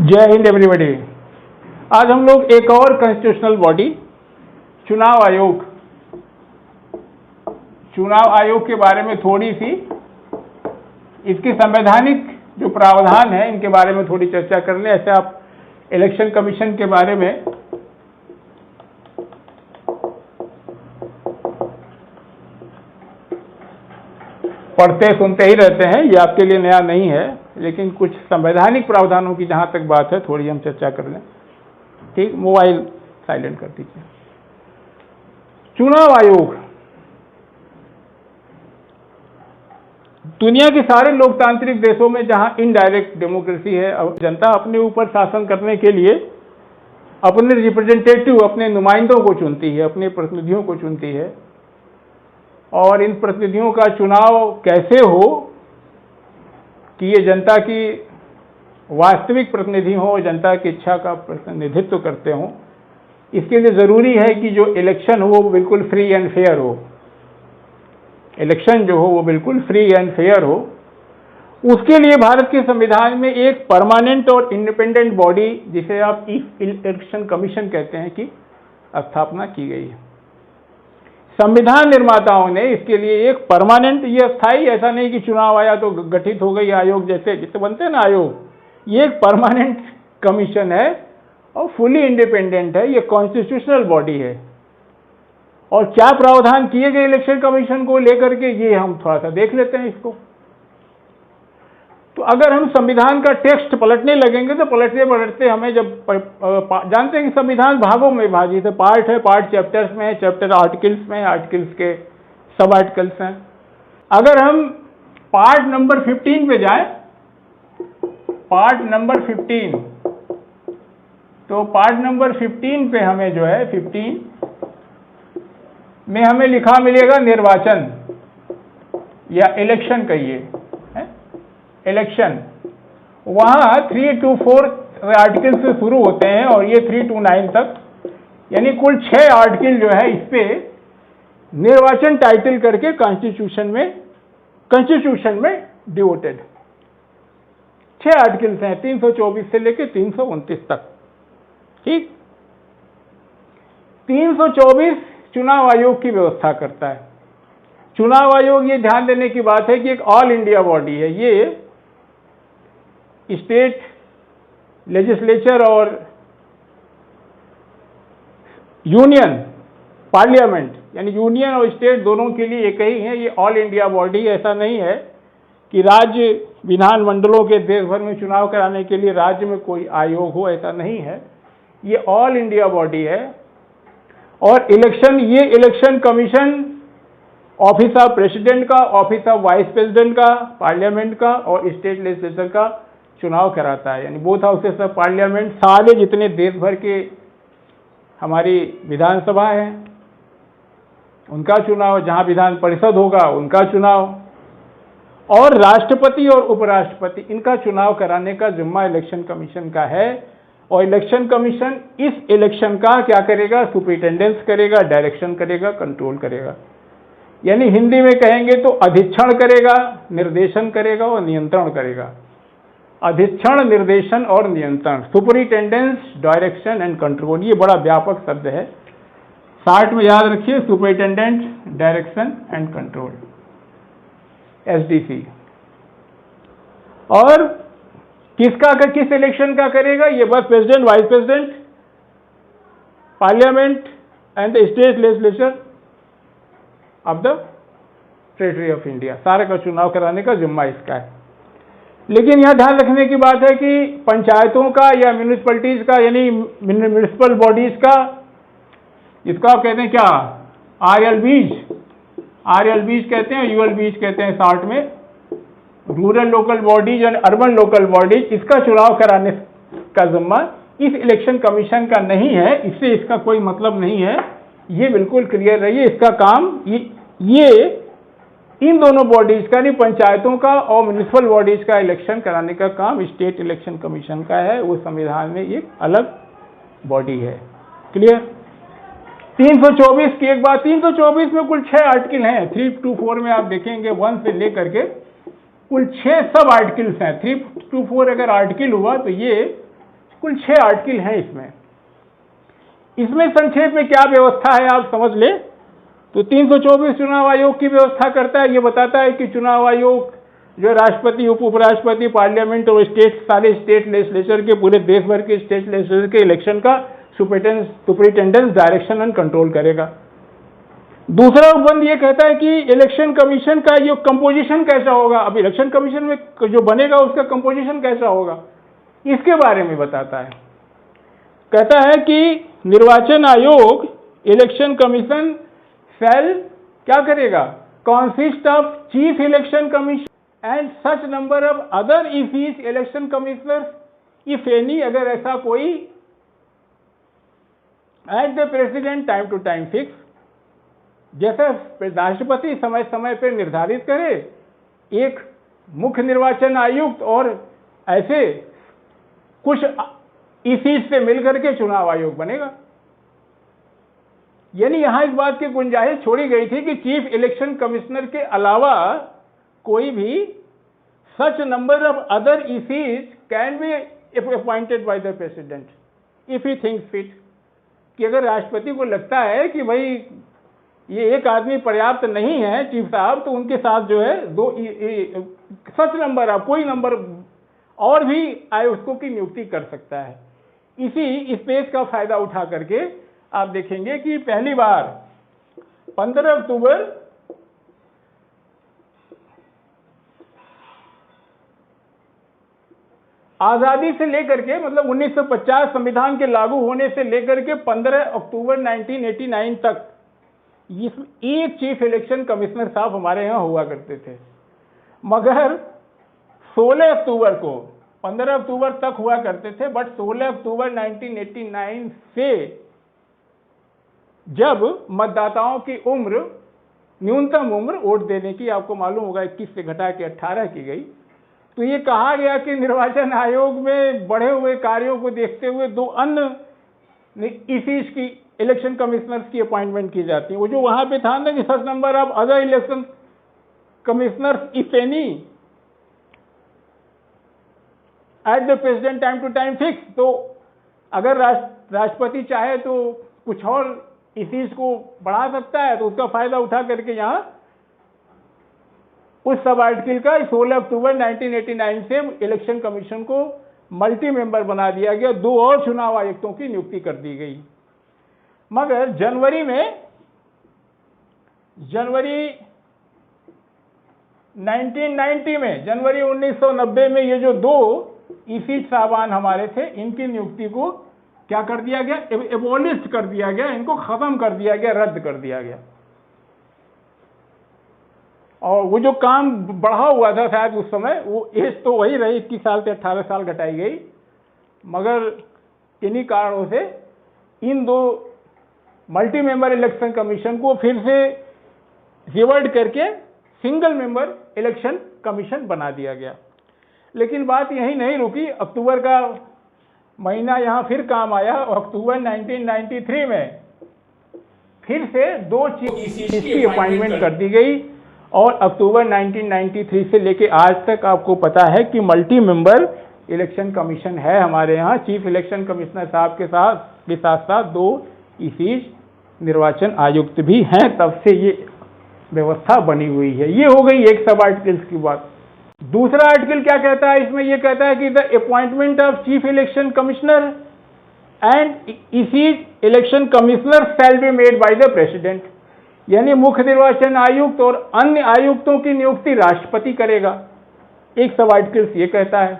जय हिंद एवरीबॉडी। आज हम लोग एक और कॉन्स्टिट्यूशनल बॉडी चुनाव आयोग के बारे में थोड़ी सी इसके संवैधानिक जो प्रावधान है इनके बारे में थोड़ी चर्चा कर लें। ऐसे आप इलेक्शन कमीशन के बारे में पढ़ते सुनते ही रहते हैं, ये आपके लिए नया नहीं है, लेकिन कुछ संवैधानिक प्रावधानों की जहां तक बात है थोड़ी हम चर्चा कर लें। ठीक, मोबाइल साइलेंट कर दीजिए। चुनाव आयोग दुनिया के सारे लोकतांत्रिक देशों में जहां इनडायरेक्ट डेमोक्रेसी है, जनता अपने ऊपर शासन करने के लिए अपने रिप्रेजेंटेटिव, अपने नुमाइंदों को चुनती है, अपने प्रतिनिधियों को चुनती है, और इन प्रतिनिधियों का चुनाव कैसे हो कि ये जनता की वास्तविक प्रतिनिधि हो, जनता की इच्छा का प्रतिनिधित्व करते हों, इसके लिए ज़रूरी है कि जो इलेक्शन हो वो बिल्कुल फ्री एंड फेयर हो। इलेक्शन जो हो वो बिल्कुल फ्री एंड फेयर हो। उसके लिए भारत के संविधान में एक परमानेंट और इंडिपेंडेंट बॉडी, जिसे आप इलेक्शन कमीशन कहते हैं, की स्थापना की गई है। संविधान निर्माताओं ने इसके लिए एक परमानेंट, ये अस्थायी, ऐसा नहीं कि चुनाव आया तो गठित हो गई आयोग, जैसे बनते हैं ना आयोग, ये एक परमानेंट कमीशन है और फुली इंडिपेंडेंट है। ये कॉन्स्टिट्यूशनल बॉडी है। और क्या प्रावधान किए गए इलेक्शन कमीशन को लेकर के, ये हम थोड़ा सा देख लेते हैं इसको। तो अगर हम संविधान का टेक्स्ट पलटने लगेंगे तो पलटते पलटते हमें जब जानते हैं कि संविधान भागों में विभाजित है, पार्ट है, पार्ट चैप्टर्स में है, चैप्टर आर्टिकल्स में, आर्टिकल्स के सब आर्टिकल्स हैं। अगर हम पार्ट नंबर 15 पे जाएं, पार्ट नंबर 15, तो पार्ट नंबर 15 पे हमें जो है 15 में हमें लिखा मिलेगा निर्वाचन या इलेक्शन कहिए, इलेक्शन। वहां 3 to 4 आर्टिकल से शुरू होते हैं और ये 3 to 9 तक, यानी कुल 6 आर्टिकल जो है इस पे निर्वाचन टाइटल करके कॉन्स्टिट्यूशन में डिवोटेड 6 आर्टिकल्स हैं, 324 से लेकर 329 तक। ठीक, 324 चुनाव आयोग की व्यवस्था करता है। चुनाव आयोग, ये ध्यान देने की बात है कि एक ऑल इंडिया बॉडी है। ये स्टेट लेजिस्लेचर और यूनियन पार्लियामेंट, यानी यूनियन और स्टेट दोनों के लिए एक ही है। ये ऑल इंडिया बॉडी, ऐसा नहीं है कि राज्य विधान मंडलों के देश भर में चुनाव कराने के लिए राज्य में कोई आयोग हो, ऐसा नहीं है। ये ऑल इंडिया बॉडी है। और इलेक्शन, ये election commission office of president का, ऑफिस ऑफ वाइस प्रेसिडेंट का, पार्लियामेंट का और स्टेट लेजिस्लेचर का चुनाव कराता है। यानी बोथ हाउसेस ऑफ पार्लियामेंट, सारे जितने देश भर के हमारी विधानसभा है उनका चुनाव, जहां विधान परिषद होगा उनका चुनाव, और राष्ट्रपति और उपराष्ट्रपति, इनका चुनाव कराने का जिम्मा इलेक्शन कमीशन का है। और इलेक्शन कमीशन इस इलेक्शन का क्या करेगा? सुपरिटेंडेंस करेगा, डायरेक्शन करेगा, कंट्रोल करेगा। यानी हिंदी में कहेंगे तो अधीक्षण करेगा, निर्देशन करेगा और नियंत्रण करेगा। अधीक्षण, निर्देशन और नियंत्रण, सुपरिटेंडेंस, डायरेक्शन एंड कंट्रोल, ये बड़ा व्यापक शब्द है। शॉर्ट में याद रखिए, superintendent, direction and control, SDC. और किस इलेक्शन का करेगा? ये बस president, vice president, parliament and the state legislature of the territory of India, सारे का चुनाव कराने का जिम्मा इसका है। लेकिन यह ध्यान रखने की बात है कि पंचायतों का या म्यूनिसिपैलिटीज का, यानी म्यूनिसिपल बॉडीज का, इसको आप कहते हैं क्या? आरएलबीज कहते हैं, यूएलबीज कहते हैं शॉर्ट में, rural local bodies and urban local bodies, इसका चुनाव कराने का जिम्मा इस इलेक्शन कमीशन का नहीं है। इससे इसका कोई मतलब नहीं है, ये बिल्कुल क्लियर रहिए। इसका काम ये इन दोनों बॉडीज का, नहीं पंचायतों का और म्यूनिसिपल बॉडीज का इलेक्शन कराने का काम स्टेट इलेक्शन कमीशन का है। वो संविधान में एक अलग बॉडी है। क्लियर? 324 की एक बात, 324 में कुल 6 आर्टिकल हैं। 3 to 4 में आप देखेंगे 1 से लेकर के कुल 6 सब आर्टिकल्स हैं। 3 to 4 अगर आर्टिकल हुआ तो ये कुल 6 आर्टिकल हैं इसमें। इसमें संक्षेप में क्या व्यवस्था है आप समझ ले। तो 324 चुनाव आयोग की व्यवस्था करता है। ये बताता है कि चुनाव आयोग जो राष्ट्रपति, उपराष्ट्रपति, पार्लियामेंट और सारे स्टेट लेजिस्लेचर के, पूरे देश भर के स्टेट लेजिस्लेचर के इलेक्शन का सुपरिटेंडेंस, डायरेक्शन एंड कंट्रोल करेगा। दूसरा उपबंध ये कहता है कि इलेक्शन कमीशन का ये कंपोजिशन कैसा होगा। अब इलेक्शन कमीशन में जो बनेगा उसका कंपोजिशन कैसा होगा, इसके बारे में बताता है। कहता है कि निर्वाचन आयोग, इलेक्शन कमीशन सेल क्या करेगा, consist of chief election commission and such number of other ECs election commissioner if any, अगर ऐसा कोई, at the president time to time fix, जैसे राष्ट्रपति समय समय पर निर्धारित करे, एक मुख्य निर्वाचन आयुक्त और ऐसे कुछ ईसीज से मिलकर के चुनाव आयोग बनेगा। यानी यहां इस बात की गुंजाइश छोड़ी गई थी कि चीफ इलेक्शन कमिश्नर के अलावा कोई भी such number of other ECs can be appointed by the president if he thinks fit, कि अगर राष्ट्रपति को लगता है कि भाई ये एक आदमी पर्याप्त नहीं है चीफ साहब, तो उनके साथ जो है दो सच नंबर ऑफ कोई नंबर और भी आयुक्तों की नियुक्ति कर सकता है। इसी स्पेस का फायदा उठा करके आप देखेंगे कि पहली बार 15 अक्टूबर आजादी से लेकर के, मतलब 1950 संविधान के लागू होने से लेकर के 15 अक्टूबर 1989 तक एक चीफ इलेक्शन कमिश्नर साहब हमारे यहां हुआ करते थे। मगर 16 अक्टूबर को, 15 अक्टूबर तक हुआ करते थे, बट 16 अक्टूबर 1989 से जब मतदाताओं की उम्र, न्यूनतम उम्र वोट देने की, आपको मालूम होगा 21 से घटा के 18 की गई, तो ये कहा गया कि निर्वाचन आयोग में बढ़े हुए कार्यों को देखते हुए 2 अन्य ईसीज की इलेक्शन कमिश्नर्स की अपॉइंटमेंट की जाती है। वो जो वहां पे था ना कि such number of other election commissioners if any at the president time to time fix, तो अगर राष्ट्रपति चाहे तो कुछ और इसीज को बढ़ा सकता है, तो उसका फायदा उठा करके यहां उस सब आर्टिकल का 16 अक्टूबर 1989 से इलेक्शन कमीशन को मल्टी मेंबर बना दिया गया। 2 और चुनाव आयुक्तों की नियुक्ति कर दी गई। मगर जनवरी 1990 में ये जो 2 ईसीज साहबान हमारे थे, इनकी नियुक्ति को क्या कर दिया गया, एबॉलिश कर दिया गया, इनको खत्म कर दिया गया, रद्द कर दिया गया। और वो जो काम बढ़ा हुआ था शायद उस समय, वो एज तो वही रही, 21 साल से 18 साल घटाई गई, मगर इन्हीं कारणों से इन 2 मल्टी मेंबर इलेक्शन कमीशन को फिर से रिवर्ट करके सिंगल मेंबर इलेक्शन कमीशन बना दिया गया। लेकिन बात यही नहीं रुकी, अक्टूबर का महीना यहां फिर काम आया। अक्टूबर 1993 में फिर से 2 चीफ ईसीज की अपॉइंटमेंट कर दी गई, और अक्टूबर 1993 से लेके आज तक आपको पता है कि मल्टी मेंबर इलेक्शन कमीशन है हमारे यहाँ। चीफ इलेक्शन कमिश्नर साहब के साथ साथ 2 ईसीज निर्वाचन आयुक्त भी हैं, तब से ये व्यवस्था बनी हुई है। ये हो गई एक सब आर्टिकल्स की बात। दूसरा आर्टिकल क्या कहता है इसमें, ये कहता है कि the appointment of chief election commissioner and ECs election commissioner shall be made by the president, यानी मुख्य निर्वाचन आयुक्त और अन्य आयुक्तों की नियुक्ति राष्ट्रपति करेगा। एक सब आर्टिकल्स ये कहता है।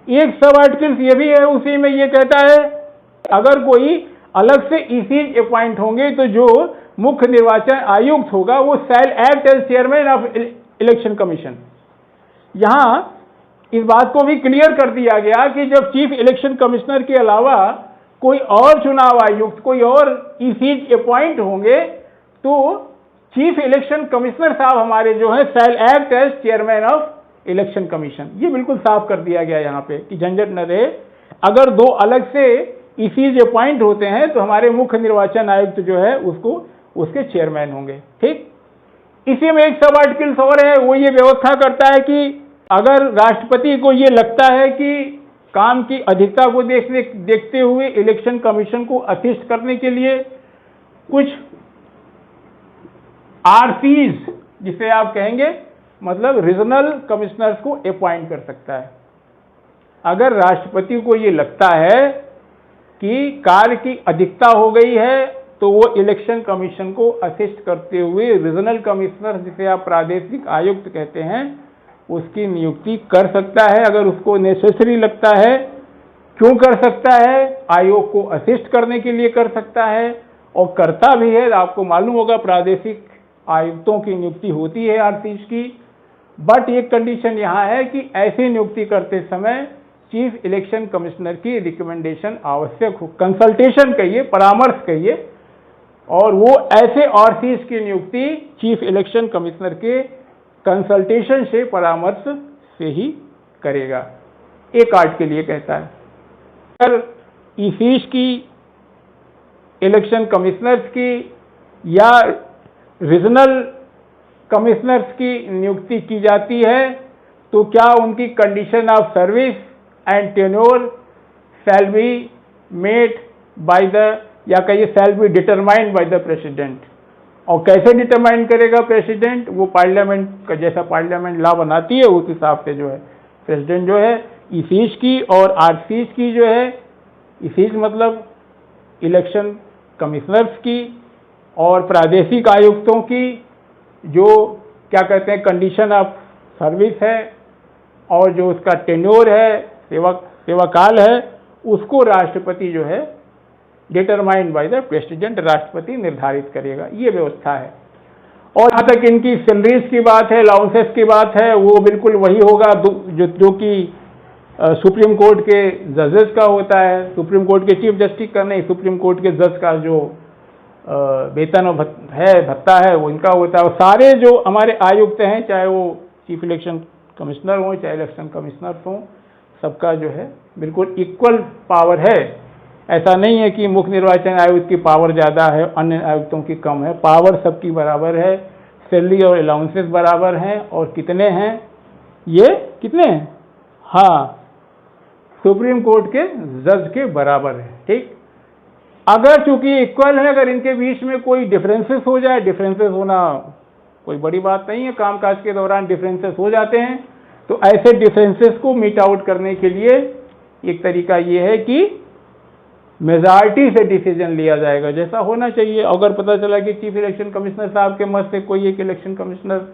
एक सब आर्टिकल्स ये भी है, उसी में ये कहता है अगर कोई अलग से ईसीज अपॉइंट होंगे तो जो मुख्य निर्वाचन आयुक्त होगा वो shall act as chairman of election commission. यहां इस बात को भी क्लियर कर दिया गया कि जब चीफ इलेक्शन कमिश्नर के अलावा कोई और चुनाव आयुक्त, कोई और ईसीज अपॉइंट होंगे तो चीफ इलेक्शन कमिश्नर साहब हमारे जो है shall act as chairman of election commission. ये बिल्कुल साफ कर दिया गया यहाँ पे कि झंझट न रहे। अगर 2 अलग से ईसीज अपॉइंट होते हैं तो हमारे मुख्य निर्वाचन आयुक्त जो है उसके चेयरमैन होंगे। ठीक, इसी में एक सब आर्टिकल्स और है, वो ये व्यवस्था करता है कि अगर राष्ट्रपति को ये लगता है कि काम की अधिकता को देखते हुए इलेक्शन कमीशन को असिस्ट करने के लिए कुछ आरसीज, जिसे आप कहेंगे मतलब रीजनल कमिश्नर्स को अपॉइंट कर सकता है। अगर राष्ट्रपति को ये लगता है कि कार्य की अधिकता हो गई है तो वो इलेक्शन कमीशन को असिस्ट करते हुए रीजनल कमिश्नर, जिसे आप प्रादेशिक आयुक्त कहते हैं, उसकी नियुक्ति कर सकता है अगर उसको नेसेसरी लगता है। क्यों कर सकता है? आयोग को असिस्ट करने के लिए कर सकता है और करता भी है। आपको मालूम होगा प्रादेशिक आयुक्तों की नियुक्ति होती है आरसीज की। बट एक कंडीशन यहाँ है कि ऐसी नियुक्ति करते समय चीफ इलेक्शन कमिश्नर की रिकमेंडेशन आवश्यक हो, कंसल्टेशन कहिए, परामर्श कहिए, और वो ऐसे आरसीज की नियुक्ति चीफ इलेक्शन कमिश्नर के कंसल्टेशन से, परामर्श से ही करेगा। एक आर्ट के लिए कहता है। अगर ईसीज की, इलेक्शन कमिश्नर्स की या रीजनल कमिश्नर्स की नियुक्ति की जाती है तो क्या उनकी condition of service and tenure shell be made by the, या कहिए shall be determined by the president. और कैसे डिटरमाइन करेगा प्रेसिडेंट? वो पार्लियामेंट का जैसा पार्लियामेंट लॉ बनाती है उस हिसाब से जो है प्रेसिडेंट जो है ईसीज की और आरसीज की जो है, ईसीज मतलब इलेक्शन कमिश्नर्स की और प्रादेशिक आयुक्तों की जो क्या कहते हैं कंडीशन ऑफ सर्विस है और जो उसका टेन्योर है, सेवाकाल है, उसको राष्ट्रपति जो है डिटरमाइंड बाय द प्रेसिडेंट, राष्ट्रपति निर्धारित करेगा। ये व्यवस्था है। और जहाँ तक इनकी सैलरीज की बात है, अलाउंसेस की बात है, वो बिल्कुल वही होगा जो कि सुप्रीम कोर्ट के जजेस का होता है। सुप्रीम कोर्ट के चीफ जस्टिस का नहीं, सुप्रीम कोर्ट के जज का जो वेतन और भत्ता है वो इनका होता है। और सारे जो हमारे आयुक्त हैं, चाहे वो चीफ इलेक्शन कमिश्नर हों चाहे इलेक्शन कमिश्नर हों, सबका जो है बिल्कुल इक्वल पावर है। ऐसा नहीं है कि मुख्य निर्वाचन आयुक्त की पावर ज़्यादा है, अन्य आयुक्तों की कम है। पावर सबकी बराबर है, सैलरी और अलाउंसेस बराबर हैं। और कितने हैं ये? कितने हैं? हाँ, सुप्रीम कोर्ट के जज के बराबर है। ठीक, अगर चूंकि इक्वल है, अगर इनके बीच में कोई डिफरेंसेस हो जाए, डिफरेंसेस होना कोई बड़ी बात नहीं है, कामकाज के दौरान डिफरेंसेस हो जाते हैं, तो ऐसे डिफरेंसेस को मीट आउट करने के लिए एक तरीका ये है कि मेजॉरिटी से डिसीजन लिया जाएगा, जैसा होना चाहिए। अगर पता चला कि चीफ इलेक्शन कमिश्नर साहब के मत से कोई एक इलेक्शन कमिश्नर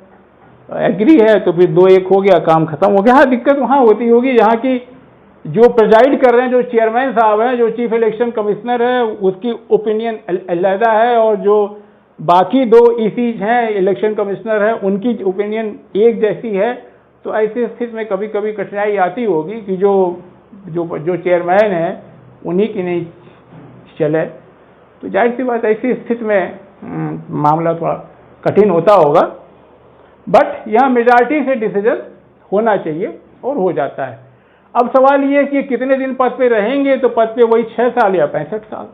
एग्री है तो फिर 2-1 हो गया, काम खत्म हो गया। हाँ, दिक्कत वहाँ होती होगी जहाँ की जो प्रेजाइड कर रहे हैं, जो चेयरमैन साहब हैं, जो चीफ इलेक्शन कमिश्नर है, उसकी ओपिनियन अलग है और जो बाकी 2 ईसीज हैं, इलेक्शन कमिश्नर है, उनकी ओपिनियन एक जैसी है। तो ऐसी स्थिति में कभी कभी कठिनाई आती होगी कि जो चेयरमैन है उन्हीं की नहीं चले। तो जाहिर सी बात, ऐसी स्थिति में मामला थोड़ा कठिन होता होगा। बट यहाँ मेजॉरिटी से डिसीजन होना चाहिए और हो जाता है। अब सवाल ये कि कितने दिन पद पे रहेंगे, तो पद पे वही 6 साल या 65 साल,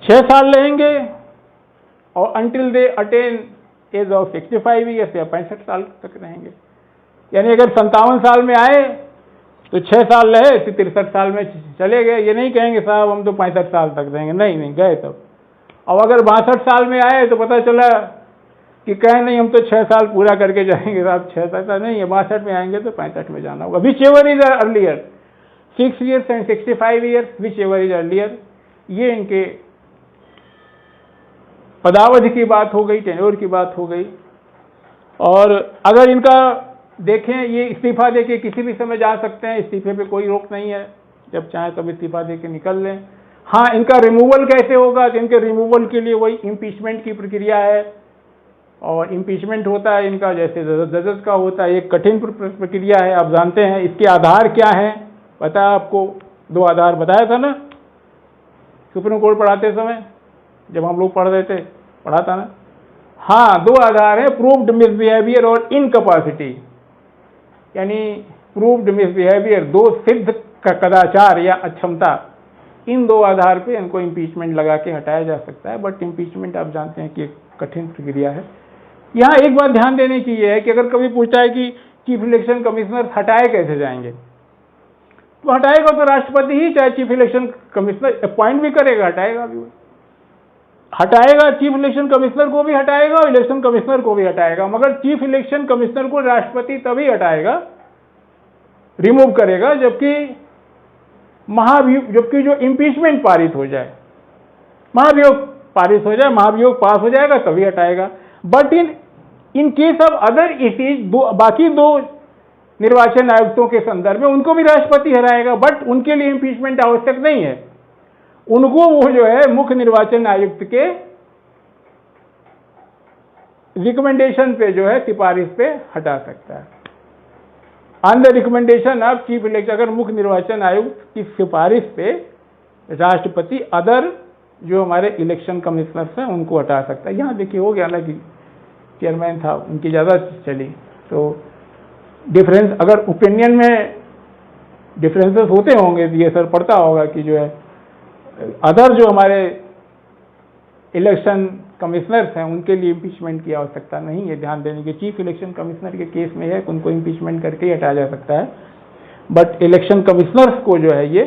6 साल रहेंगे और until they attain age of 65 years या 65 साल तक रहेंगे। यानी अगर 57 साल में आए तो 6 साल रहे, तो 63 साल में चले गए। ये नहीं कहेंगे साहब हम तो 65 साल तक रहेंगे, नहीं गए तब। और अगर 62 साल में आए तो पता चला कि कहें नहीं हम तो 6 साल पूरा करके जाएंगे साहब, 6 साल नहीं है, 62 में आएंगे तो 65 में जाना होगा। Which ever is earlier, 6 years and 65 years, which ever is earlier. ये इनके पदावधि की बात हो गई, टेन्योर की बात हो गई। और अगर इनका देखें, ये इस्तीफा देके किसी भी समय जा सकते हैं, इस्तीफे पे कोई रोक नहीं है, जब चाहे तब इस्तीफा देके निकल लें। हाँ, इनका रिमूवल कैसे होगा? तो इनके रिमूवल के लिए वही इम्पीचमेंट की प्रक्रिया है। और इम्पीचमेंट होता है इनका जैसे जजेस का होता है, एक कठिन प्रक्रिया है, आप जानते हैं। इसके आधार क्या है पता है आपको? 2 आधार बताया था ना सुप्रीम कोर्ट पढ़ाते समय, जब हम लोग पढ़ रहे थे, पढ़ा था ना। हाँ, 2 आधार है, प्रूव्ड मिसबिहेवियर और इनकैपेसिटी। यानी प्रूव्ड मिसबिहेवियर, 2 सिद्ध कदाचार या अक्षमता, इन 2 आधार पे इनको इम्पीचमेंट लगा के हटाया जा सकता है। बट इम्पीचमेंट आप जानते हैं कि एक कठिन प्रक्रिया है। यहाँ एक बात ध्यान देने की ये है कि अगर कभी पूछा है कि चीफ इलेक्शन कमिश्नर हटाए कैसे जाएंगे, तो हटाएगा तो राष्ट्रपति ही, चाहे चीफ इलेक्शन कमिश्नर अपॉइंट भी करेगा, हटाएगा भी। हटाएगा चीफ इलेक्शन कमिश्नर को भी हटाएगा और इलेक्शन कमिश्नर को भी हटाएगा, मगर चीफ इलेक्शन कमिश्नर को राष्ट्रपति तभी हटाएगा, रिमूव करेगा, जबकि जो इम्पीचमेंट पारित हो जाए, महाभियोग पारित हो जाए, महाभियोग पास हो जाएगा तभी हटाएगा। But in case of other issues, बाकी दो निर्वाचन आयुक्तों के संदर्भ में उनको भी राष्ट्रपति हटाएगा, बट उनके लिए इम्पीचमेंट आवश्यक नहीं है। उनको वो जो है मुख्य निर्वाचन आयुक्त के रिकमेंडेशन पे जो है, सिफारिश पे हटा सकता है। On the recommendation of chief election, अगर मुख्य निर्वाचन आयुक्त की सिफारिश पे राष्ट्रपति अदर जो हमारे इलेक्शन कमिश्नर्स हैं उनको हटा सकता है। यहाँ देखिए हो गया ना कि चेयरमैन था, उनकी ज़्यादा चली, तो डिफरेंस, अगर ओपिनियन में डिफरेंसेस होते होंगे तो ये असर पड़ता होगा कि जो है अदर जो हमारे इलेक्शन कमिश्नर्स हैं उनके लिए इम्पीचमेंट की आवश्यकता नहीं है। ध्यान देने की, चीफ इलेक्शन कमिश्नर के केस में है उनको इम्पीचमेंट करके ही हटाया जा सकता है, बट इलेक्शन कमिश्नर्स को जो है ये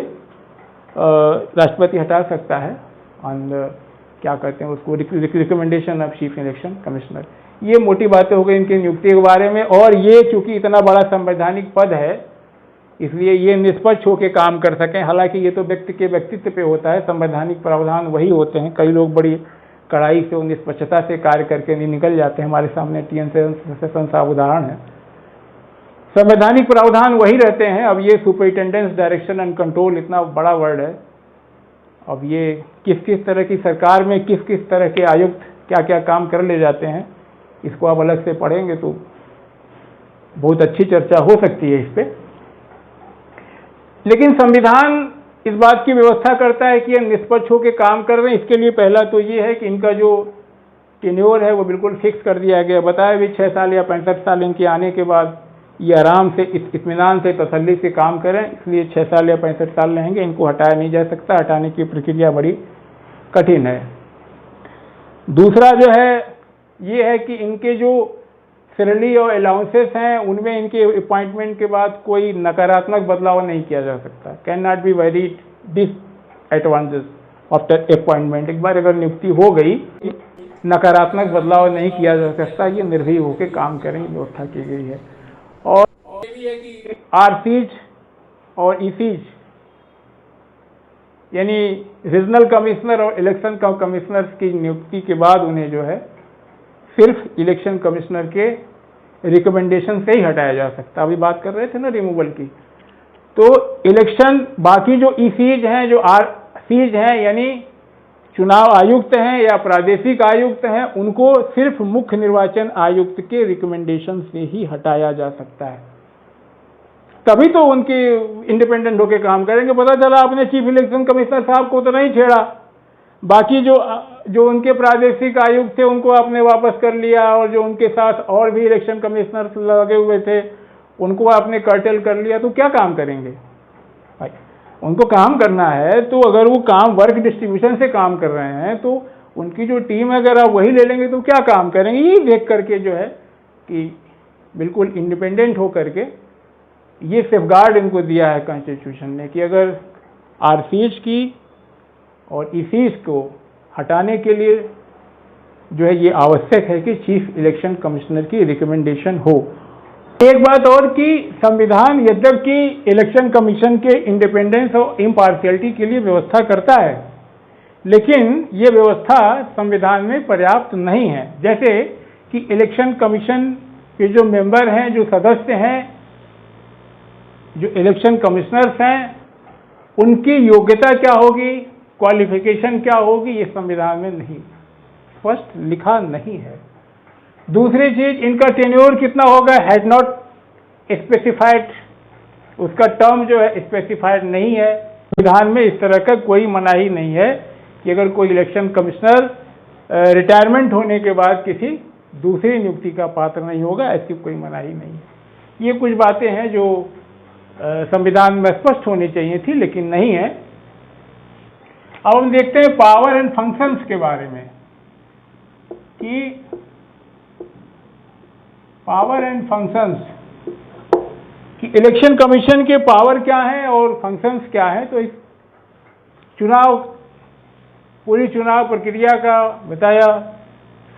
राष्ट्रपति हटा सकता है ऑन क्या कहते हैं उसको, recommendation of chief election commissioner. ये मोटी बातें हो गई इनकी नियुक्ति के बारे में। और ये चूंकि इतना बड़ा संवैधानिक पद है इसलिए ये निष्पक्ष होकर काम कर सकें। हालांकि ये तो व्यक्ति के व्यक्तित्व पे होता है, संवैधानिक प्रावधान वही होते हैं। कई लोग बड़ी कड़ाई से और निष्पक्षता से कार्य करके नहीं निकल जाते हैं। हमारे सामने TN सेशन साहब उदाहरण है। संवैधानिक प्रावधान वही रहते हैं। अब ये सुपरिटेंडेंस डायरेक्शन एंड कंट्रोल इतना बड़ा वर्ड है। अब ये किस किस तरह की सरकार में किस किस तरह के आयुक्त क्या क्या काम कर ले जाते हैं, इसको आप अलग से पढ़ेंगे तो बहुत अच्छी चर्चा हो सकती है इस पे। लेकिन संविधान इस बात की व्यवस्था करता है कि ये निष्पक्ष होकर काम कर रहे हैं। इसके लिए पहला तो ये है कि इनका जो टेन्योर है वो बिल्कुल फिक्स कर दिया गया। बताया भी 6 साल या 65 साल इनके आने के बाद ये आराम से इत्मीनान से तसल्ली से काम करें, इसलिए 6 साल या 65 साल रहेंगे। इनको हटाया नहीं जा सकता, हटाने की प्रक्रिया बड़ी कठिन है। दूसरा जो है ये है कि इनके जो सैलरी और अलाउंसेस हैं उनमें इनके अपॉइंटमेंट के बाद कोई नकारात्मक बदलाव नहीं किया जा सकता। Can not be varied disadvantage after appointment. एक बार अगर नियुक्ति हो गई नकारात्मक बदलाव नहीं किया जा सकता। ये निर्भीक होकर काम करें, व्यवस्था की गई है। और ये है कि आरसीज और ईसीज यानी रीजनल कमिश्नर और इलेक्शन कमिश्नर्स की नियुक्ति के बाद उन्हें जो है सिर्फ इलेक्शन कमिश्नर के रिकमेंडेशन से ही हटाया जा सकता। अभी बात कर रहे थे ना रिमूवल की, तो इलेक्शन बाकी जो ईसीज हैं, जो आरसीज हैं यानी चुनाव आयुक्त हैं या प्रादेशिक आयुक्त हैं, उनको सिर्फ मुख्य निर्वाचन आयुक्त के रिकमेंडेशन से ही हटाया जा सकता है। तभी तो उनके इंडिपेंडेंट होकर काम करेंगे। पता चला आपने चीफ इलेक्शन कमिश्नर साहब को तो नहीं छेड़ा, बाकी जो उनके प्रादेशिक आयुक्त थे उनको आपने वापस कर लिया, और जो उनके साथ और भी इलेक्शन कमिश्नर लगे हुए थे उनको आपने कर्टेल कर लिया, तो क्या काम करेंगे भाई? उनको काम करना है तो अगर वो काम वर्क डिस्ट्रीब्यूशन से काम कर रहे हैं तो उनकी जो टीम है अगर आप वही ले लेंगे तो क्या काम करेंगे? ये देख करके जो है कि बिल्कुल इंडिपेंडेंट हो करके ये सेफगार्ड इनको दिया है कॉन्स्टिट्यूशन ने कि अगर आरसीज की और ईसीज को हटाने के लिए जो है ये आवश्यक है कि चीफ इलेक्शन कमिश्नर की रिकमेंडेशन हो। एक बात और कि संविधान यद्यपि इलेक्शन कमीशन के इंडिपेंडेंस और इम्पार्शियलिटी के लिए व्यवस्था करता है, लेकिन ये व्यवस्था संविधान में पर्याप्त नहीं है। जैसे कि इलेक्शन कमीशन के जो मेंबर हैं, जो सदस्य हैं, जो इलेक्शन कमिश्नर्स हैं, उनकी योग्यता क्या होगी, क्वालिफिकेशन क्या होगी, ये संविधान में नहीं स्पष्ट लिखा नहीं है। दूसरी चीज, इनका टेन्योर कितना होगा हैड नॉट स्पेसिफाइड, उसका टर्म जो है स्पेसिफाइड नहीं है। संविधान में इस तरह का कोई मनाही नहीं है कि अगर कोई इलेक्शन कमिश्नर रिटायरमेंट होने के बाद किसी दूसरी नियुक्ति का पात्र नहीं होगा, ऐसी कोई मनाही नहीं है। ये कुछ बातें हैं जो संविधान में स्पष्ट होनी चाहिए थी लेकिन नहीं है। अब हम देखते हैं पावर एंड फंक्शंस के बारे में कि पावर एंड फंक्शंस कि इलेक्शन कमीशन के पावर क्या हैं और फंक्शंस क्या हैं। तो इस चुनाव, पूरी चुनाव प्रक्रिया का बताया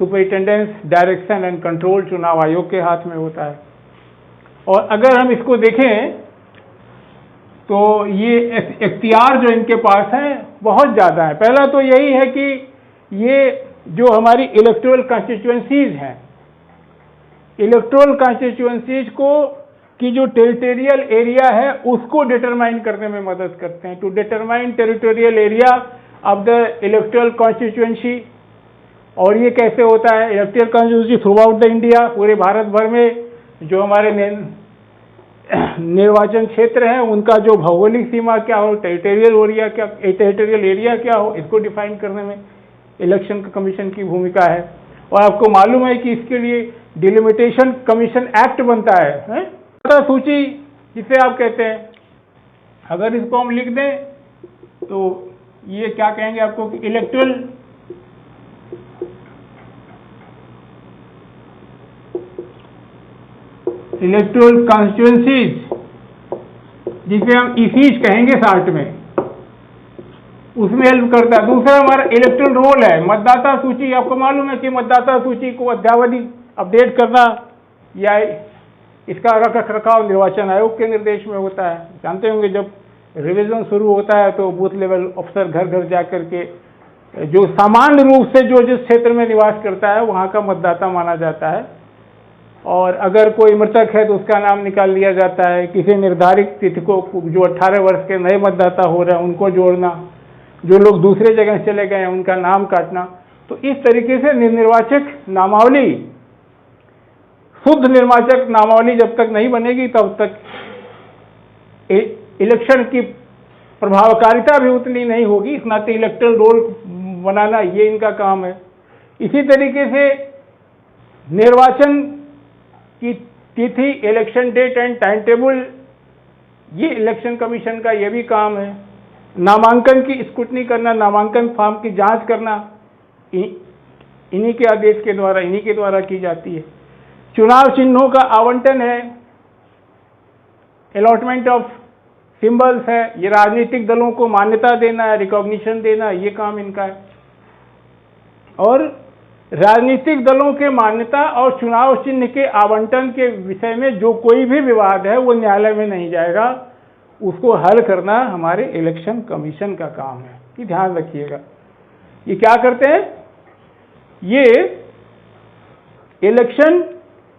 सुपरिटेंडेंस, डायरेक्शन एंड कंट्रोल चुनाव आयोग के हाथ में होता है। और अगर हम इसको देखें तो ये इख्तियार जो इनके पास है बहुत ज़्यादा है। पहला तो यही है कि ये जो हमारी इलेक्टोरल कॉन्स्टिट्यूएंसीज हैं, इलेक्टोरल कॉन्स्टिट्यूएंसीज को की जो टेरिटोरियल एरिया है उसको डिटरमाइन करने में मदद करते हैं। To determine territorial area of the electoral constituency. और ये कैसे होता है? Electoral constituency throughout the India, पूरे भारत भर में जो हमारे निर्वाचन क्षेत्र हैं उनका जो भौगोलिक सीमा क्या हो, टेरिटोरियल एरिया क्या हो, इसको डिफाइन करने में इलेक्शन कमीशन की भूमिका है। और आपको मालूम है कि इसके लिए डिलिमिटेशन कमीशन एक्ट बनता है? मतदाता सूची जिसे आप कहते हैं, अगर इसको हम लिख दें तो ये क्या कहेंगे आपको कि इलेक्टोरल कॉन्स्टिट्यूएंसीज, जिसे हम ईसीज कहेंगे शार्ट में, उसमें हेल्प करता है। दूसरा हमारा इलेक्टोरल रोल है मतदाता सूची। आपको मालूम है कि मतदाता सूची को अद्यावधि अपडेट करना या इसका रख रखाव निर्वाचन आयोग के निर्देश में होता है। जानते होंगे जब रिवीजन शुरू होता है तो बूथ लेवल अफसर घर घर जाकर के जो सामान्य रूप से जो जिस क्षेत्र में निवास करता है वहाँ का मतदाता माना जाता है। और अगर कोई मृतक है तो उसका नाम निकाल लिया जाता है। किसी निर्धारित तिथि को जो 18 वर्ष के नए मतदाता हो रहे हैं उनको जोड़ना, जो लोग दूसरे जगह चले गए हैं उनका नाम काटना। तो इस तरीके से निर्वाचक नामावली, शुद्ध निर्वाचक नामावली जब तक नहीं बनेगी तब तक इलेक्शन की प्रभावकारिता भी उतनी नहीं होगी। इस नाते इलेक्टोरल रोल बनाना ये इनका काम है। इसी तरीके से निर्वाचन की तिथि, election date and time table, ये इलेक्शन कमीशन का ये भी काम है। नामांकन की स्क्रूटनी करना, नामांकन फॉर्म की जांच करना इन्हीं के आदेश के द्वारा, इन्हीं के द्वारा की जाती है। चुनाव चिन्हों का आवंटन है, अलॉटमेंट ऑफ सिंबल्स है, ये राजनीतिक दलों को मान्यता देना है, रिकॉग्निशन देना, ये काम इनका है। और राजनीतिक दलों के मान्यता और चुनाव चिन्ह के आवंटन के विषय में जो कोई भी विवाद है वो न्यायालय में नहीं जाएगा, उसको हल करना हमारे इलेक्शन कमीशन का काम है। ये ध्यान रखिएगा। ये क्या करते हैं? ये इलेक्शन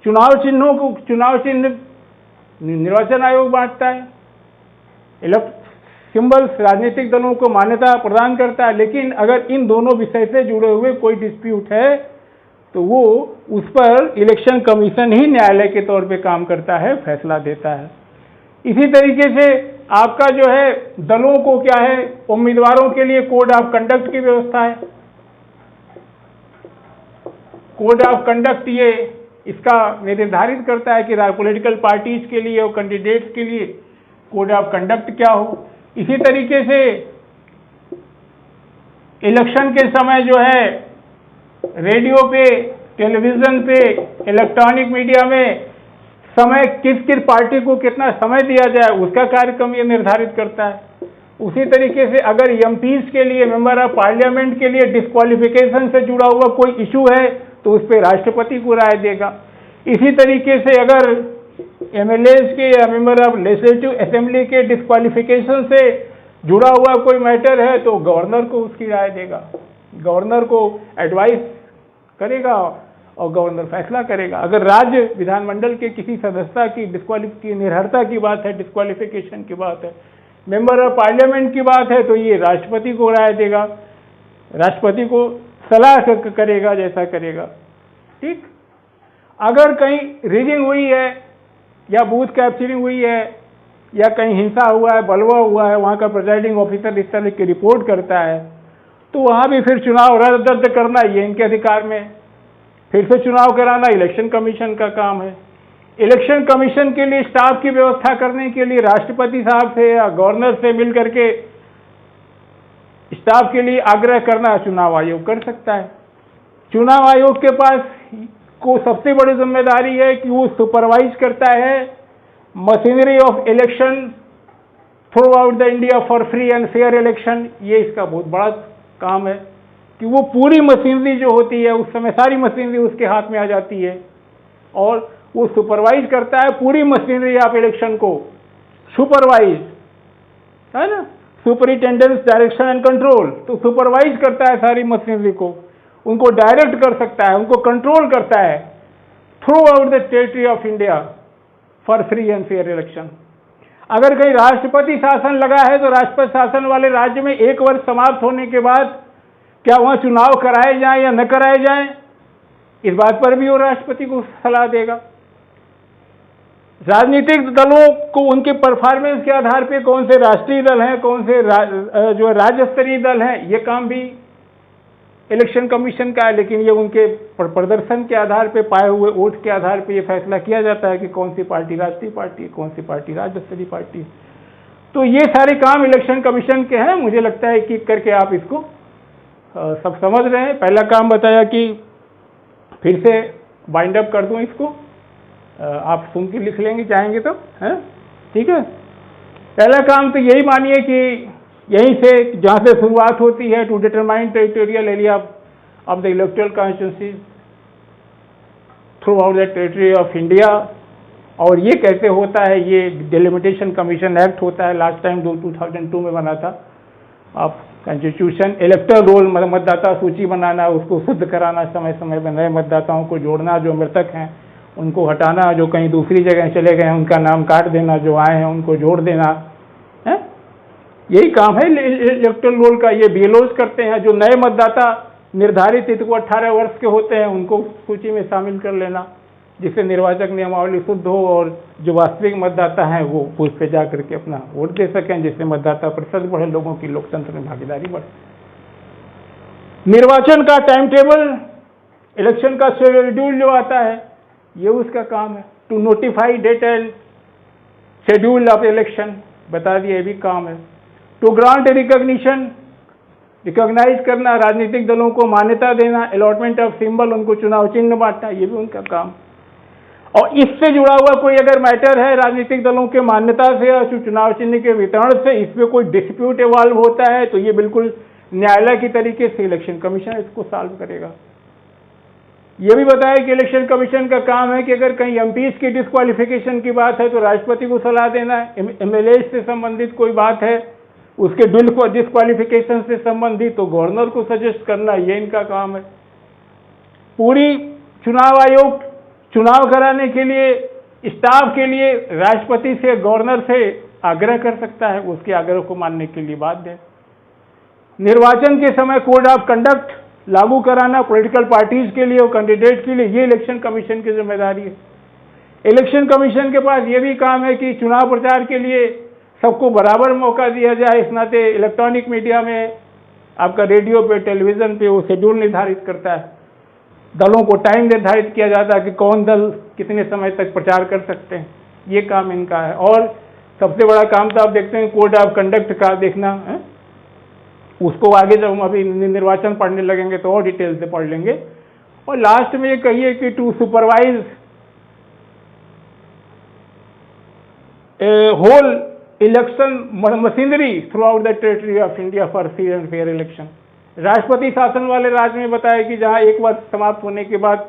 चुनाव चिन्हों को, चुनाव चिन्ह निर्वाचन आयोग बांटता है, सिंबल्स राजनीतिक दलों को मान्यता प्रदान करता है। लेकिन अगर इन दोनों विषय से जुड़े हुए कोई डिस्प्यूट है तो वो उस पर इलेक्शन कमीशन ही न्यायालय के तौर पे काम करता है, फैसला देता है। इसी तरीके से आपका जो है दलों को क्या है, उम्मीदवारों के लिए कोड ऑफ कंडक्ट की व्यवस्था है। कोड ऑफ कंडक्ट ये इसका निर्धारित करता है कि पॉलिटिकल पार्टीज के लिए और कैंडिडेट्स के लिए कोड ऑफ कंडक्ट क्या हो। इसी तरीके से इलेक्शन के समय जो है रेडियो पे, टेलीविजन पे, इलेक्ट्रॉनिक मीडिया में समय किस किस पार्टी को कितना समय दिया जाए उसका कार्यक्रम ये निर्धारित करता है। उसी तरीके से अगर एमपीज के लिए, मेंबर ऑफ पार्लियामेंट के लिए डिस्क्वालिफिकेशन से जुड़ा हुआ कोई इशू है तो उस पर राष्ट्रपति को राय देगा। इसी तरीके से अगर एमएलएज के या मेंबर ऑफ लेजिस्लेटिव असेंबली के डिस्क्वालिफिकेशन से जुड़ा हुआ कोई मैटर है तो गवर्नर को उसकी राय देगा, गवर्नर को एडवाइस करेगा और गवर्नर फैसला करेगा। अगर राज्य विधानमंडल के किसी सदस्यता की निर्हरता की बात है, डिस्क्वालिफिकेशन की बात है, मेंबर ऑफ पार्लियामेंट की बात है तो ये राष्ट्रपति को राय देगा, राष्ट्रपति को सलाह करेगा, जैसा करेगा। ठीक। अगर कहीं रिगिंग हुई है या बूथ कैप्चरिंग हुई है या कहीं हिंसा हुआ है, बलवा हुआ है, वहाँ का प्रिजाइडिंग ऑफिसर इस तरह की रिपोर्ट करता है तो वहाँ भी फिर चुनाव रद्द करना ये इनके अधिकार में, फिर से चुनाव कराना इलेक्शन कमीशन का काम है। इलेक्शन कमीशन के लिए स्टाफ की व्यवस्था करने के लिए राष्ट्रपति साहब से या गवर्नर से मिल करके स्टाफ के लिए आग्रह करना चुनाव आयोग कर सकता है। चुनाव आयोग के पास को सबसे बड़ी जिम्मेदारी है कि वो सुपरवाइज करता है machinery of election through out the India for free and fair election, ये इसका बहुत बड़ा काम है कि वो पूरी मशीनरी जो होती है उस समय सारी मशीनरी उसके हाथ में आ जाती है और वो सुपरवाइज करता है पूरी मशीनरी ऑफ इलेक्शन को, सुपरवाइज है ना, सुपरिटेंडेंस डायरेक्शन एंड कंट्रोल, तो सुपरवाइज करता है सारी मशीनरी को, उनको डायरेक्ट कर सकता है, उनको कंट्रोल करता है through out the territory of India for free and fair election. अगर कहीं राष्ट्रपति शासन लगा है तो राष्ट्रपति शासन वाले राज्य में 1 वर्ष समाप्त होने के बाद क्या वहां चुनाव कराए जाएं या न कराए जाएं, इस बात पर भी वो राष्ट्रपति को सलाह देगा। राजनीतिक दलों को उनके परफॉर्मेंस के आधार पे कौन से राष्ट्रीय दल हैं, कौन से जो राज्य स्तरीय दल हैं, ये काम भी इलेक्शन कमीशन का है, लेकिन ये उनके प्रदर्शन के आधार पे, पाए हुए वोट के आधार पे ये फैसला किया जाता है कि कौन सी पार्टी राष्ट्रीय पार्टी है, कौन सी पार्टी राज्य स्तरीय पार्टी है। तो ये सारे काम इलेक्शन कमीशन के हैं। मुझे लगता है कि करके आप इसको सब समझ रहे हैं। पहला काम बताया कि फिर से बाइंड अप कर दूं इसको, आप सुन के लिख लेंगे चाहेंगे तो, है ठीक है। पहला काम तो यही मानिए कि यहीं से जहाँ से शुरुआत होती है, to determine territorial area of the electoral constituency throughout the territory of India. और ये कैसे होता है, ये डिलिमिटेशन कमीशन एक्ट होता है, लास्ट टाइम 2002 में बना था। आप कॉन्स्टिट्यूशन, इलेक्टोरल रोल, मतदाता सूची बनाना, उसको शुद्ध कराना, समय समय पर नए मतदाताओं को जोड़ना, जो मृतक हैं उनको हटाना, जो कहीं दूसरी जगह चले गए हैं उनका नाम काट देना, जो आए हैं उनको जोड़ देना, है यही काम है इलेक्टोरल रोल का। ये बीएलओज करते हैं। जो नए मतदाता निर्धारित तिथि को 18 वर्ष के होते हैं उनको सूची में शामिल कर लेना, जिससे निर्वाचक नियमावली शुद्ध हो और जो वास्तविक मतदाता हैं वो बूथ पे जा करके अपना वोट दे सकें, जिससे मतदाता प्रतिशत बढ़े, लोगों की लोकतंत्र में भागीदारी बढ़े। निर्वाचन का टाइम टेबल, इलेक्शन का शेड्यूल जो आता है, ये उसका काम है। To notify date and schedule of election, बता दिया, ये भी काम है। टू ग्रांट रिकॉग्निशन, रिकॉग्नाइज करना, राजनीतिक दलों को मान्यता देना, अलॉटमेंट ऑफ सिंबल, उनको चुनाव चिन्ह बांटना, ये भी उनका काम। और इससे जुड़ा हुआ कोई अगर मैटर है राजनीतिक दलों के मान्यता से या चुनाव चिन्ह के वितरण से, इसमें कोई डिस्प्यूट इवॉल्व होता है तो ये बिल्कुल न्यायालय की तरीके से इलेक्शन कमीशन इसको सॉल्व करेगा। ये भी बताया कि इलेक्शन कमीशन का काम है कि अगर कहीं एमपीज की डिस्क्वालिफिकेशन की बात है तो राष्ट्रपति को सलाह देना है, एमएलए से संबंधित कोई बात है उसके डिस्क्वालिफिकेशन से संबंधित तो गवर्नर को सजेस्ट करना, ये इनका काम है। पूरी चुनाव आयोग चुनाव कराने के लिए स्टाफ के लिए राष्ट्रपति से, गवर्नर से आग्रह कर सकता है, उसके आग्रह को मानने के लिए बाध्य है। निर्वाचन के समय कोड ऑफ कंडक्ट लागू कराना पॉलिटिकल पार्टीज के लिए और कैंडिडेट के लिए, ये इलेक्शन कमीशन की जिम्मेदारी है। इलेक्शन कमीशन के पास ये भी काम है कि चुनाव प्रचार के लिए सबको बराबर मौका दिया जाए। इस नाते इलेक्ट्रॉनिक मीडिया में, आपका रेडियो पे, टेलीविजन पे वो शेड्यूल निर्धारित करता है, दलों को टाइम निर्धारित किया जाता है कि कौन दल कितने समय तक प्रचार कर सकते हैं, ये काम इनका है। और सबसे बड़ा काम तो आप देखते हैं कोड ऑफ कंडक्ट का देखना है, उसको आगे जब हम अभी निर्वाचन पढ़ने लगेंगे तो और डिटेल से पढ़ लेंगे। और लास्ट में ये कहिए कि to supervise whole election machinery throughout the territory of India for free and fair election. राष्ट्रपति शासन वाले राज्य में बताया कि जहां 1 वर्ष समाप्त होने के बाद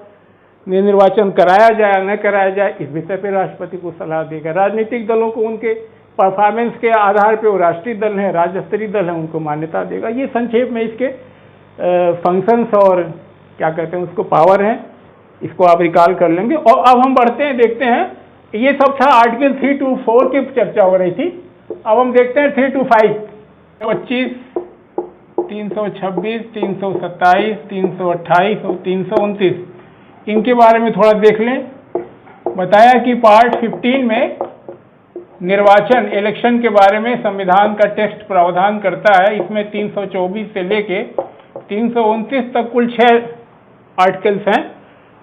निर्वाचन कराया जाए न कराया जाए, इस विषय पर राष्ट्रपति को सलाह देगा। राजनीतिक दलों को उनके परफॉर्मेंस के आधार पे, वो राष्ट्रीय दल हैं, राज्य स्तरीय दल हैं, उनको मान्यता देगा। ये संक्षेप में इसके फंक्शंस और क्या कहते हैं उसको पावर हैं, इसको आप रिकॉल कर लेंगे। और अब हम बढ़ते हैं, देखते हैं, ये सब था आर्टिकल 3 to 4 की चर्चा हो रही थी। अब हम देखते हैं 3 to 5, 25, 326, 327, 328 और 329, इनके बारे में थोड़ा देख लें। बताया कि पार्ट 15 में निर्वाचन इलेक्शन के बारे में संविधान का टेक्स्ट प्रावधान करता है। इसमें 324 से लेके 329 तक कुल 6 आर्टिकल्स हैं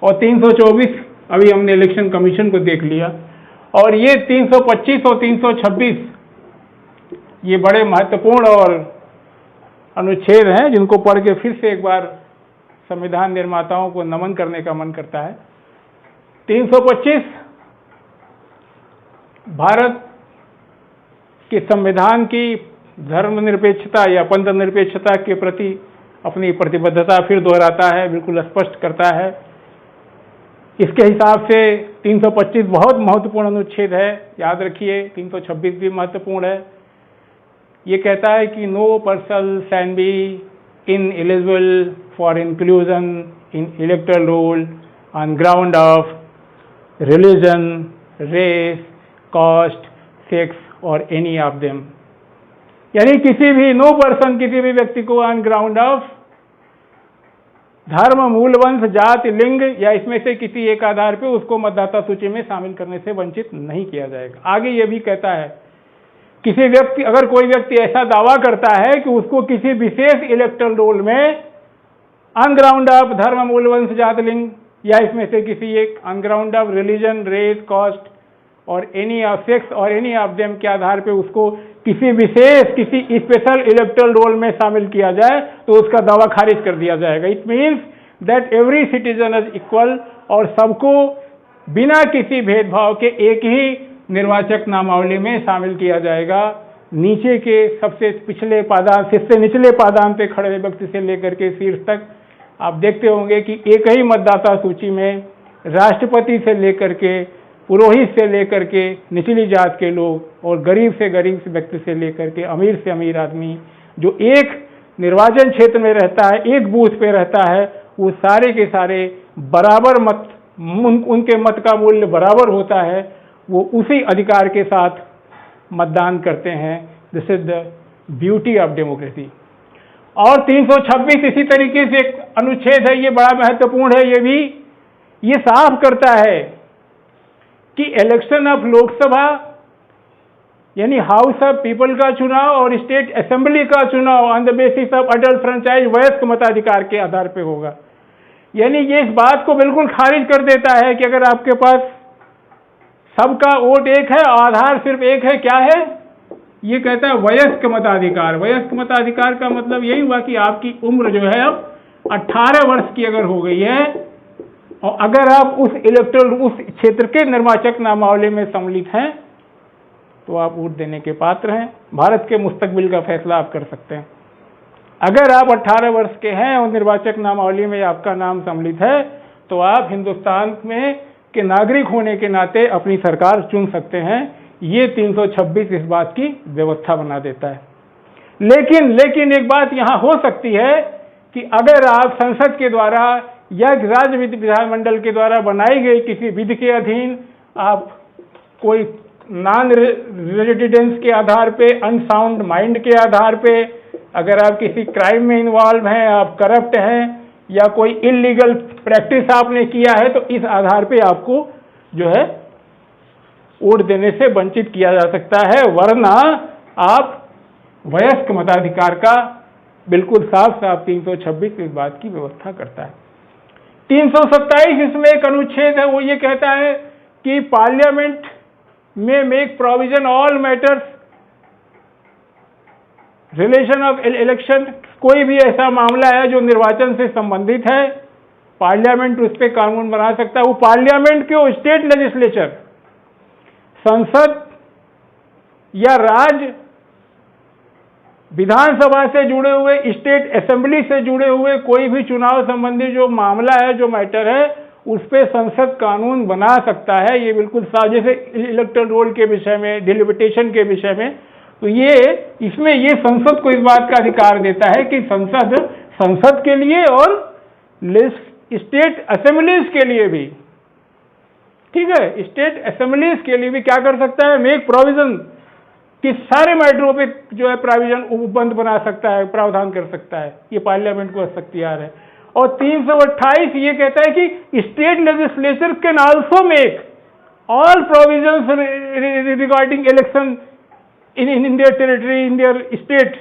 और 324 अभी हमने इलेक्शन कमीशन को देख लिया। और ये 325 और 326 ये बड़े महत्वपूर्ण और अनुच्छेद हैं जिनको पढ़ के फिर से एक बार संविधान निर्माताओं को नमन करने का मन करता है। 325 भारत के संविधान की धर्मनिरपेक्षता या पंथ निरपेक्षता के प्रति अपनी प्रतिबद्धता फिर दोहराता है, बिल्कुल स्पष्ट करता है। इसके हिसाब से 325 बहुत महत्वपूर्ण अनुच्छेद है, याद रखिए। 326 भी महत्वपूर्ण है। ये कहता है कि no person can be ineligible for inclusion in electoral roll on ground of religion, race, caste, sex और एनी ऑफ देम। यानी किसी भी नो पर्सन, किसी भी व्यक्ति को ऑन ग्राउंड ऑफ धर्म, मूल, वंश, जाति, लिंग या इसमें से किसी एक आधार पर उसको मतदाता सूची में शामिल करने से वंचित नहीं किया जाएगा। आगे ये भी कहता है किसी व्यक्ति, अगर कोई व्यक्ति ऐसा दावा करता है कि उसको किसी विशेष इलेक्टोरल रोल में ऑन ग्राउंड ऑफ धर्म, मूल, वंश, जाति, लिंग या इसमें से किसी एक on ground of religion, race, caste और एनी ऑफ सेक्स और एनी ऑफ देम के आधार पे उसको किसी विशेष, किसी स्पेशल इलेक्टोरल रोल में शामिल किया जाए तो उसका दावा खारिज कर दिया जाएगा। It means that every citizen is equal, और सबको बिना किसी भेदभाव के एक ही निर्वाचक नामावली में शामिल किया जाएगा। नीचे के सबसे पिछले पादान, सबसे निचले पादान पे खड़े व्यक्ति से लेकर के शीर्ष तक आप देखते होंगे कि एक ही मतदाता सूची में राष्ट्रपति से लेकर के, पुरोहित से लेकर के, निचली जात के लोग और गरीब से गरीब व्यक्ति से लेकर के अमीर से अमीर आदमी जो एक निर्वाचन क्षेत्र में रहता है, एक बूथ पे रहता है, वो सारे के सारे बराबर मत, उनके मत का मूल्य बराबर होता है, वो उसी अधिकार के साथ मतदान करते हैं। This is the beauty of democracy. और 326 इसी तरीके से एक अनुच्छेद है, ये बड़ा महत्वपूर्ण है। ये भी ये साफ करता है कि इलेक्शन ऑफ लोकसभा यानी हाउस ऑफ पीपल का चुनाव और स्टेट असेंबली का चुनाव on the basis of adult franchise, वयस्क मताधिकार के आधार पे होगा। यानी ये इस बात को बिल्कुल खारिज कर देता है कि अगर आपके पास सबका वोट एक है, आधार सिर्फ एक है, क्या है? ये कहता है वयस्क मताधिकार। वयस्क मताधिकार का मतलब यही हुआ कि आपकी उम्र जो है अब 18 वर्ष की अगर हो गई है और अगर आप उस इलेक्टोरल, उस क्षेत्र के निर्वाचक नामावली में सम्मिलित हैं तो आप वोट देने के पात्र हैं। भारत के मुस्तकबिल का फैसला आप कर सकते हैं। अगर आप 18 वर्ष के हैं और निर्वाचक नामावली में आपका नाम सम्मिलित है तो आप हिंदुस्तान में के नागरिक होने के नाते अपनी सरकार चुन सकते हैं। ये 326 इस बात की व्यवस्था बना देता है। लेकिन एक बात यहाँ हो सकती है कि अगर आप संसद के द्वारा या राज्य विधानमंडल के द्वारा बनाई गई किसी विधि के अधीन आप कोई नॉन रेजिडेंस के आधार पे, अनसाउंड माइंड के आधार पे, अगर आप किसी क्राइम में इन्वॉल्व हैं, आप करप्ट हैं या कोई इलीगल प्रैक्टिस आपने किया है तो इस आधार पे आपको जो है वोट देने से वंचित किया जा सकता है। वरना आप वयस्क मताधिकार का बिल्कुल साफ 326 इस बात की व्यवस्था करता है। 327 इसमें एक अनुच्छेद है, वो ये कहता है कि पार्लियामेंट में make provision all matters relation of election. कोई भी ऐसा मामला है जो निर्वाचन से संबंधित है, पार्लियामेंट उस पर कानून बना सकता है। वो पार्लियामेंट के स्टेट लेजिस्लेचर, संसद या राज्य विधानसभा से जुड़े हुए, स्टेट असेंबली से जुड़े हुए कोई भी चुनाव संबंधी जो मामला है, जो मैटर है, उस पर संसद कानून बना सकता है। ये बिल्कुल साफ, जैसे इलेक्टोरल रोल के विषय में, डिलिमिटेशन के विषय में, तो ये इसमें ये संसद को इस बात का अधिकार देता है कि संसद के लिए और स्टेट असेंबलीज के लिए भी, ठीक है, स्टेट असेंबलीज के लिए भी क्या कर सकता है, मेक प्रोविजन, कि सारे मैटरों पे जो है प्रोविजन उपबंध बना सकता है, प्रावधान कर सकता है। ये पार्लियामेंट को अख्तियार है। और 328 ये कहता है कि state legislature can also make all provisions regarding election in their territory, in their state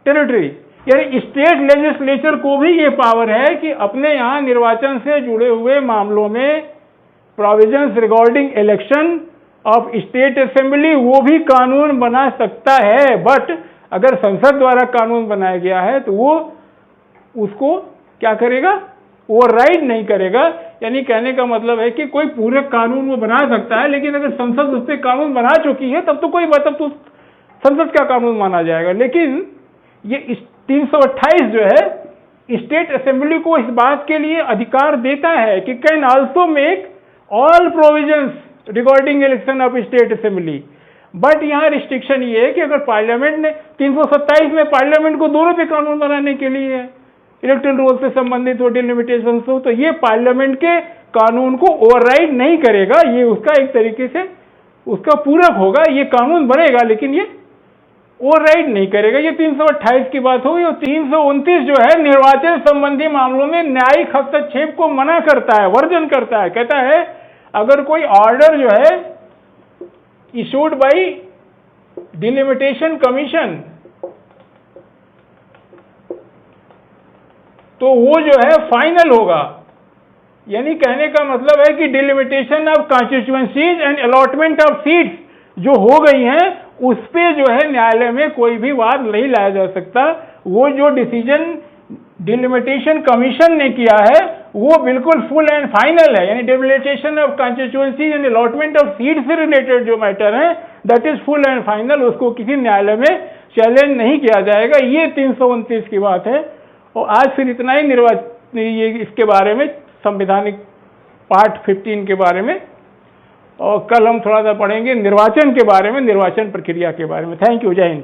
territory. यानी स्टेट लेजिस्लेचर को भी ये पावर है कि अपने यहाँ निर्वाचन से जुड़े हुए मामलों में provisions regarding election of state assembly वो भी कानून बना सकता है। बट अगर संसद द्वारा कानून बनाया गया है तो वो उसको क्या करेगा, ओवरराइड नहीं करेगा। यानी कहने का मतलब है कि कोई पूरे कानून वो बना सकता है, लेकिन अगर संसद उस पर कानून बना चुकी है तब तो कोई मतलब तो संसद का कानून माना जाएगा। लेकिन ये 328 जो है स्टेट असेंबली को इस बात के लिए अधिकार देता है कि can also make all provisions regarding election of state assembly. But यहाँ रिस्ट्रिक्शन ये है कि अगर पार्लियामेंट ने 327 में पार्लियामेंट को दोनों पे कानून बनाने के लिए है, इलेक्टोरल रोल से संबंधित हो, डिलिमिटेशन हो, तो ये पार्लियामेंट के कानून को ओवरराइड नहीं करेगा। ये उसका एक तरीके से उसका पूरक होगा। ये कानून बनेगा लेकिन ये ओवरराइड नहीं करेगा। ये 328 की बात होगी। और 329 जो है निर्वाचन संबंधी मामलों में न्यायिक हस्तक्षेप को मना करता है, वर्जन करता है। कहता है अगर कोई ऑर्डर जो है इशूड बाय डिलिमिटेशन कमीशन, तो वो जो है फाइनल होगा। यानी कहने का मतलब है कि delimitation of constituencies and allotment of seats जो हो गई हैं उस पे जो है न्यायालय में कोई भी वाद नहीं लाया जा सकता। वो जो डिसीजन डिलिमिटेशन कमीशन ने किया है वो बिल्कुल फुल एंड फाइनल है। यानी delimitation of constituencies and allotment of seat से रिलेटेड जो मैटर है that is full and final, उसको किसी न्यायालय में चैलेंज नहीं किया जाएगा। ये 329 की बात है। और आज फिर इतना ही ये इसके बारे में संवैधानिक पार्ट 15 के बारे में, और कल हम थोड़ा सा पढ़ेंगे निर्वाचन के बारे में, निर्वाचन प्रक्रिया के बारे में। थैंक यू, जय हिंद।